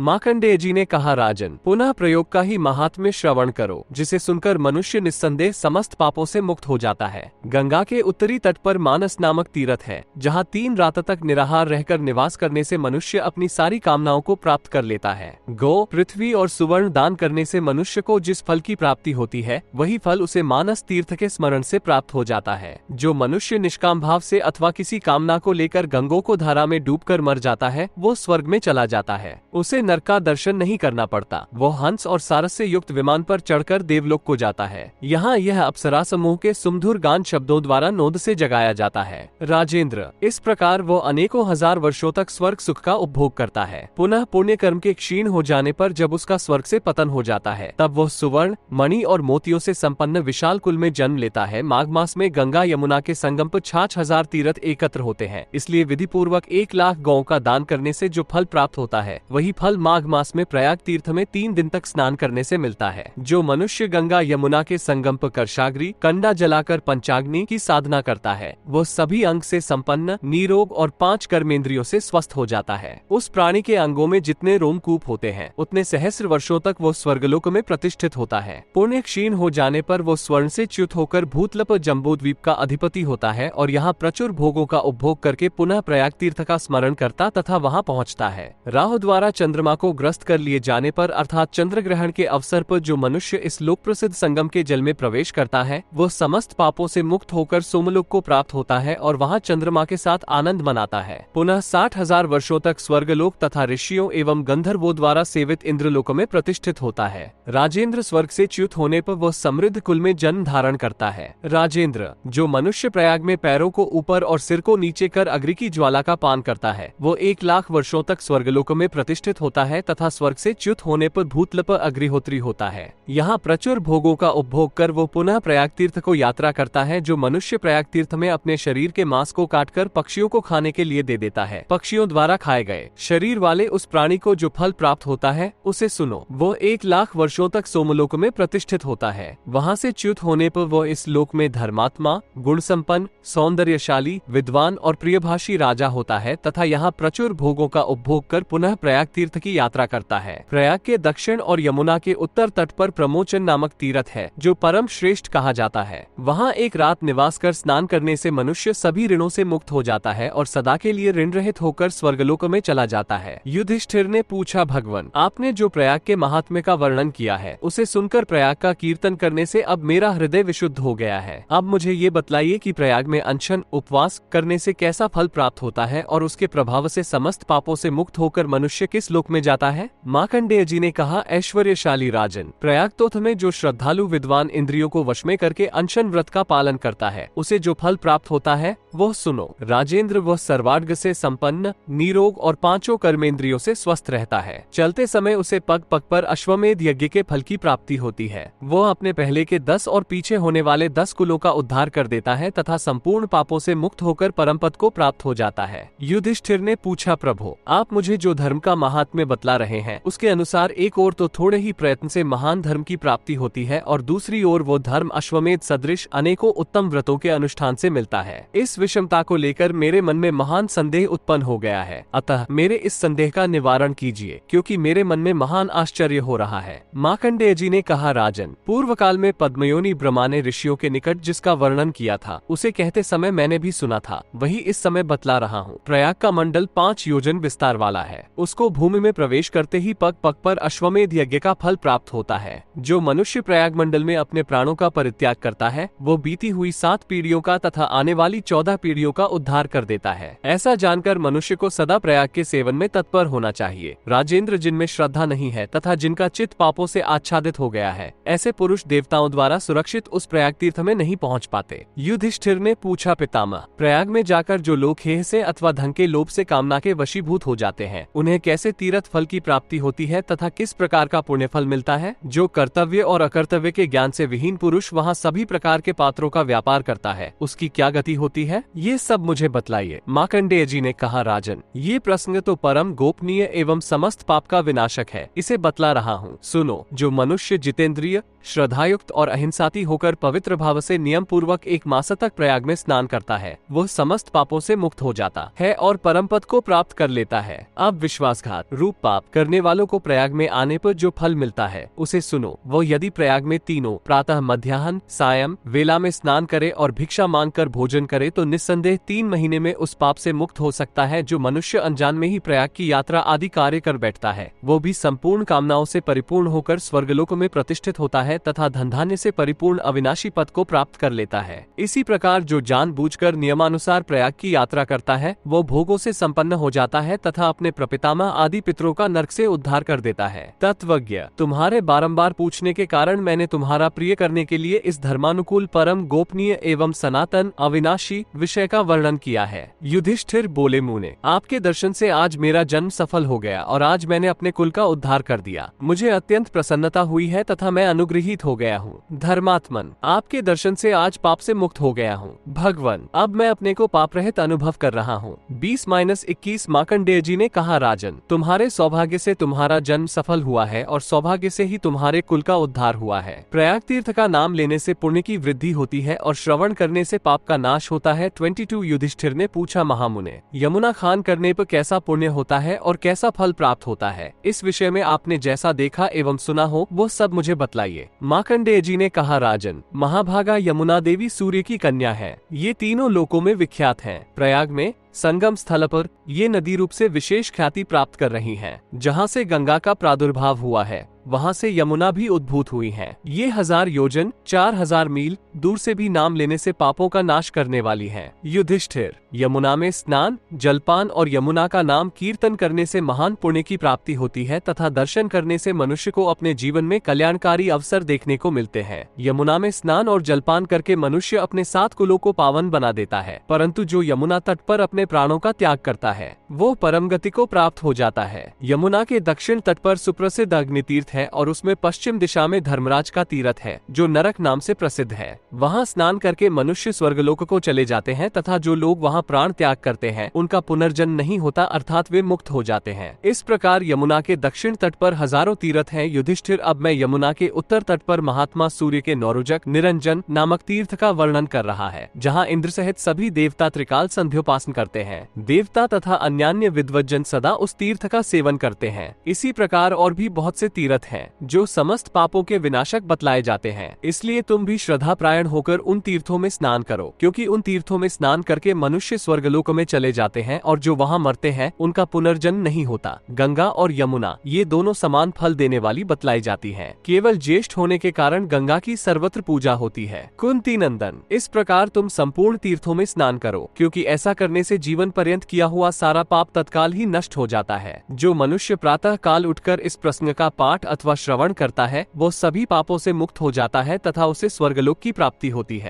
मार्कंडेय जी ने कहा, राजन, पुनः प्रयोग का ही महात्म्य श्रवण करो, जिसे सुनकर मनुष्य निस्संदेह समस्त पापों से मुक्त हो जाता है। गंगा के उत्तरी तट पर मानस नामक तीर्थ है, जहाँ 3 रात तक निराहार रहकर निवास करने से मनुष्य अपनी सारी कामनाओं को प्राप्त कर लेता है। गौ, पृथ्वी और सुवर्ण दान करने से मनुष्य को जिस फल की प्राप्ति होती है, वही फल उसे मानस तीर्थ के स्मरण से प्राप्त हो जाता है। जो मनुष्य निष्काम भाव से अथवा किसी कामना को लेकर गंगों को धारा में डूबकर मर जाता है, वो स्वर्ग में चला जाता है। उसे नरक का दर्शन नहीं करना पड़ता। वो हंस और सारस से युक्त विमान पर चढ़कर देवलोक को जाता है। यहाँ यह अप्सरा समूह के सुमधुर गान शब्दों द्वारा नोद से जगाया जाता है। राजेंद्र, इस प्रकार वो अनेकों हजार वर्षों तक स्वर्ग सुख का उपभोग करता है। पुनः पुण्य कर्म के क्षीण हो जाने पर जब उसका स्वर्ग से पतन हो जाता है, तब वो सुवर्ण, मणि और मोतियों से संपन्न विशाल कुल में जन्म लेता है। माघ मास में गंगा यमुना के संगम पर 6000 तीर्थ एकत्र होते हैं। इसलिए विधि पूर्वक 1 लाख गौ का दान करने से जो फल प्राप्त होता है, वही फल माघ मास में प्रयाग तीर्थ में 3 दिन तक स्नान करने से मिलता है। जो मनुष्य गंगा यमुना के संगम पर कर्शाग्नि, कंडा जलाकर पंचाग्नि की साधना करता है, वो सभी अंग से संपन्न, निरोग और 5 कर्मेंद्रियों से स्वस्थ हो जाता है। उस प्राणी के अंगों में जितने रोमकूप होते हैं, उतने सहस्र वर्षों तक वो स्वर्गलोक में प्रतिष्ठित होता है। पुण्य क्षीण हो जाने पर वो स्वर्ण से च्युत होकर भूतलप जम्बूद्वीप का अधिपति होता है और यहाँ प्रचुर भोगों का उपभोग करके पुनः प्रयाग तीर्थ का स्मरण करता तथा वहाँ पहुँचता है। राहु द्वारा चंद्रमा को ग्रस्त कर लिए जाने पर अर्थात चंद्र ग्रहण के अवसर पर जो मनुष्य इस लोक प्रसिद्ध संगम के जल में प्रवेश करता है, वो समस्त पापों से मुक्त होकर सोमलोक को प्राप्त होता है और वहाँ चंद्रमा के साथ आनंद मनाता है। पुनः 60,000 वर्षों तक स्वर्गलोक तथा ऋषियों एवं गंधर्वों द्वारा सेवित इंद्रलोक में प्रतिष्ठित होता है। राजेंद्र, स्वर्ग से च्युत होने पर वह समृद्ध कुल में जन्म धारण करता है। राजेंद्र, जो मनुष्य प्रयाग में पैरों को ऊपर और सिर को नीचे कर अग्नि की ज्वाला का पान करता है, वो 1 लाख वर्षों तक स्वर्गलोक में प्रतिष्ठित होता है तथा स्वर्ग से च्युत होने पर भूतलप अग्निहोत्री होता है। यहाँ प्रचुर भोगों का उपभोग कर वो पुनः प्रयाग तीर्थ को यात्रा करता है। जो मनुष्य प्रयाग तीर्थ में अपने शरीर के मांस को काटकर पक्षियों को खाने के लिए दे देता है, पक्षियों द्वारा खाए गए शरीर वाले उस प्राणी को जो फल प्राप्त होता है, उसे सुनो। वो 1 लाख वर्षों तक सोमलोक में प्रतिष्ठित होता है। वहाँ से च्युत होने पर वो इस लोक में धर्मात्मा, गुण संपन्न, सौंदर्यशाली, विद्वान और प्रियभाषी राजा होता है तथा यहाँ प्रचुर भोगों का उपभोग कर पुनः प्रयाग तीर्थ की यात्रा करता है। प्रयाग के दक्षिण और यमुना के उत्तर तट पर प्रमोचन नामक तीर्थ है, जो परम श्रेष्ठ कहा जाता है। वहाँ 1 रात निवास कर स्नान करने से मनुष्य सभी ऋणों से मुक्त हो जाता है और सदा के लिए ऋण रहित होकर स्वर्गलोक में चला जाता है। युधिष्ठिर ने पूछा, भगवान, आपने जो प्रयाग के महात्म्य का वर्णन किया है, उसे सुनकर प्रयाग का कीर्तन करने से अब मेरा हृदय विशुद्ध हो गया है। अब मुझे ये बतलाइए कि प्रयाग में अनशन उपवास करने से कैसा फल प्राप्त होता है और उसके प्रभाव से समस्त पापों से मुक्त होकर मनुष्य किस लोक में जाता है। मार्कंडेय जी ने कहा, ऐश्वर्यशाली राजन, प्रयाग तीर्थ में जो श्रद्धालु विद्वान इंद्रियों को वश में करके अनशन व्रत का पालन करता है, उसे जो फल प्राप्त होता है वो सुनो। राजेंद्र, वह सर्वार्ग से संपन्न, निरोग और 5 कर्मेंद्रियों से स्वस्थ रहता है। चलते समय उसे पग पग पर अश्वमेध यज्ञ के फल की प्राप्ति होती है। वो अपने पहले के 10 और पीछे होने वाले 10 कुलों का उद्धार कर देता है तथा संपूर्ण पापों से मुक्त होकर परम पद को प्राप्त हो जाता है। युधिष्ठिर ने पूछा, प्रभु, आप मुझे जो धर्म का महात्म्य बतला रहे हैं, उसके अनुसार एक ओर तो थोड़े ही प्रयत्न से महान धर्म की प्राप्ति होती है और दूसरी ओर वो धर्म अश्वमेध सदृश अनेकों उत्तम व्रतों के अनुष्ठान से मिलता है। इस विषमता को लेकर मेरे मन में महान संदेह उत्पन्न हो गया है, अतः मेरे इस संदेह का निवारण कीजिए, क्योंकि मेरे मन में महान आश्चर्य हो रहा है। मार्कंडेय जी ने कहा, राजन, पूर्व काल में पद्मयोनि ब्रह्मा ने ऋषियों के निकट जिसका वर्णन किया था, उसे कहते समय मैंने भी सुना था, वही इस समय बतला रहा हूँ। प्रयाग का मंडल 5 योजन विस्तार वाला है। उसको भूमि में प्रवेश करते ही पग पग पर अश्वमेध यज्ञ का फल प्राप्त होता है। जो मनुष्य प्रयाग मंडल में अपने प्राणों का परित्याग करता है, वो बीती हुई 7 पीढ़ियों का तथा आने वाली 14 पीढ़ियों का उद्धार कर देता है। ऐसा जानकर मनुष्य को सदा प्रयाग के सेवन में तत्पर होना चाहिए। राजेंद्र, जिनमें श्रद्धा नहीं है तथा जिनका चित्त पापों से आच्छादित हो गया है, ऐसे पुरुष देवताओं द्वारा सुरक्षित उस प्रयाग तीर्थ में नहीं पहुँच पाते। युधिष्ठिर ने पूछा, पितामह, प्रयाग में जाकर जो लोग हेह से अथवा धन के लोभ से कामना के वशीभूत हो जाते हैं, उन्हें कैसे तीर्थ फल की प्राप्ति होती है तथा किस प्रकार का पुण्य फल मिलता है। जो कर्तव्य और अकर्तव्य के ज्ञान से विहीन पुरुष वहाँ सभी प्रकार के पात्रों का व्यापार करता है, उसकी क्या गति होती है, ये सब मुझे बतलाइए। मार्कंडेय जी ने कहा, राजन, ये प्रसंग तो परम गोपनीय एवं समस्त पाप का विनाशक है, इसे बतला रहा हूँ, सुनो। जो मनुष्य जितेंद्रिय, श्रद्धायुक्त और अहिंसाती होकर पवित्र भाव से नियम पूर्वक 1 मास तक प्रयाग में स्नान करता है, वह समस्त पापों से मुक्त हो जाता है और परम पद को प्राप्त कर लेता है। अब विश्वासघात रूप अनुरूप पाप करने वालों को प्रयाग में आने पर जो फल मिलता है उसे सुनो। वो यदि प्रयाग में तीनों प्रातः, मध्याह्न, सायं वेला में स्नान करे और भिक्षा मांगकर भोजन करे तो निस्संदेह 3 महीने में उस पाप से मुक्त हो सकता है जो मनुष्य अनजान में ही प्रयाग की यात्रा आदि कार्य कर बैठता है। वो भी संपूर्ण कामनाओं से परिपूर्ण होकर स्वर्गलोक में प्रतिष्ठित होता है तथा धन धान्य से परिपूर्ण अविनाशी पद को प्राप्त कर लेता है। इसी प्रकार जो जानबूझकर नियमानुसार प्रयाग की यात्रा करता है वो भोगों से संपन्न हो जाता है तथा अपने प्रपितामह आदि पितरों का नरक से उद्धार कर देता है। तत्वज्ञ, तुम्हारे बारंबार पूछने के कारण मैंने तुम्हारा प्रिय करने के लिए इस धर्मानुकूल, परम गोपनीय एवं सनातन अविनाशी विषय का वर्णन किया है। युधिष्ठिर बोले, मुने, आपके दर्शन से आज मेरा जन्म सफल हो गया और आज मैंने अपने कुल का उद्धार कर दिया। मुझे अत्यंत प्रसन्नता हुई है तथा मैं अनुग्रहित हो गया हूँ। धर्मात्मन, आपके दर्शन से आज पाप से मुक्त हो गया हूँ। भगवान, अब मैं अपने को पाप रहित अनुभव कर रहा हूँ। 20-21 मार्कंडेय जी ने कहा, राजन, तुम्हारे सौभाग्य से तुम्हारा जन्म सफल हुआ है और सौभाग्य से ही तुम्हारे कुल का उद्धार हुआ है। प्रयाग तीर्थ का नाम लेने से पुण्य की वृद्धि होती है और श्रवण करने से पाप का नाश होता है। 22 युधिष्ठिर ने पूछा, महामुने, यमुना खान करने पर कैसा पुण्य होता है और कैसा फल प्राप्त होता है? इस विषय में आपने जैसा देखा एवं सुना हो वो सब मुझे बतलाइए। मार्कंडेय जी ने कहा, राजन, महाभागा यमुना देवी सूर्य की कन्या है। ये तीनों लोकों में विख्यात हैं। प्रयाग में संगम स्थल पर ये नदी रूप से विशेष ख्याति प्राप्त कर रही हैं। जहाँ से गंगा का प्रादुर्भाव हुआ है वहाँ से यमुना भी उद्भूत हुई हैं। ये 1000 योजन 4000 मील दूर से भी नाम लेने से पापों का नाश करने वाली हैं। युधिष्ठिर, यमुना में स्नान, जलपान और यमुना का नाम कीर्तन करने से महान पुण्य की प्राप्ति होती है तथा दर्शन करने से मनुष्य को अपने जीवन में कल्याणकारी अवसर देखने को मिलते हैं। यमुना में स्नान और जलपान करके मनुष्य अपने 7 कुलों को पावन बना देता है, परंतु जो यमुना तट पर अपने प्राणों का त्याग करता है वो परम गति को प्राप्त हो जाता है। यमुना के दक्षिण तट पर सुप्रसिद्ध अग्नि तीर्थ है और उसमें पश्चिम दिशा में धर्मराज का तीर्थ है जो नरक नाम से प्रसिद्ध है। वहाँ स्नान करके मनुष्य स्वर्गलोक को चले जाते हैं तथा जो लोग वहाँ प्राण त्याग करते हैं उनका पुनर्जन्म नहीं होता, अर्थात वे मुक्त हो जाते हैं। इस प्रकार यमुना के दक्षिण तट पर हजारों तीर्थ हैं। युधिष्ठिर, अब मैं यमुना के उत्तर तट पर महात्मा सूर्य के नौरोजक निरंजन नामक तीर्थ का वर्णन कर रहा है, जहाँ इंद्र सहित सभी देवता त्रिकाल संध्योपासन करते हैं। देवता तथा अन्यान्य विद्वज्जन सदा उस तीर्थ का सेवन करते हैं। इसी प्रकार और भी बहुत से तीर्थ हैं जो समस्त पापों के विनाशक बतलाए जाते हैं। इसलिए तुम भी श्रद्धा प्रायण होकर उन तीर्थों में स्नान करो, क्योंकि उन तीर्थों में स्नान करके मनुष्य स्वर्गलोक में चले जाते हैं और जो वहाँ मरते हैं उनका पुनर्जन्म नहीं होता। गंगा और यमुना ये दोनों समान फल देने वाली बतलाई जाती हैं। केवल ज्येष्ठ होने के कारण गंगा की सर्वत्र पूजा होती है। कुंती नंदन, इस प्रकार तुम संपूर्ण तीर्थों में स्नान करो, क्योंकि ऐसा करने से जीवन पर्यंत किया हुआ सारा पाप तत्काल ही नष्ट हो जाता है। जो मनुष्य प्रातः काल उठकर इस प्रसंग का पाठ अथवा श्रवण करता है वो सभी पापों से मुक्त हो जाता है तथा उसे स्वर्गलोक की प्राप्ति होती है।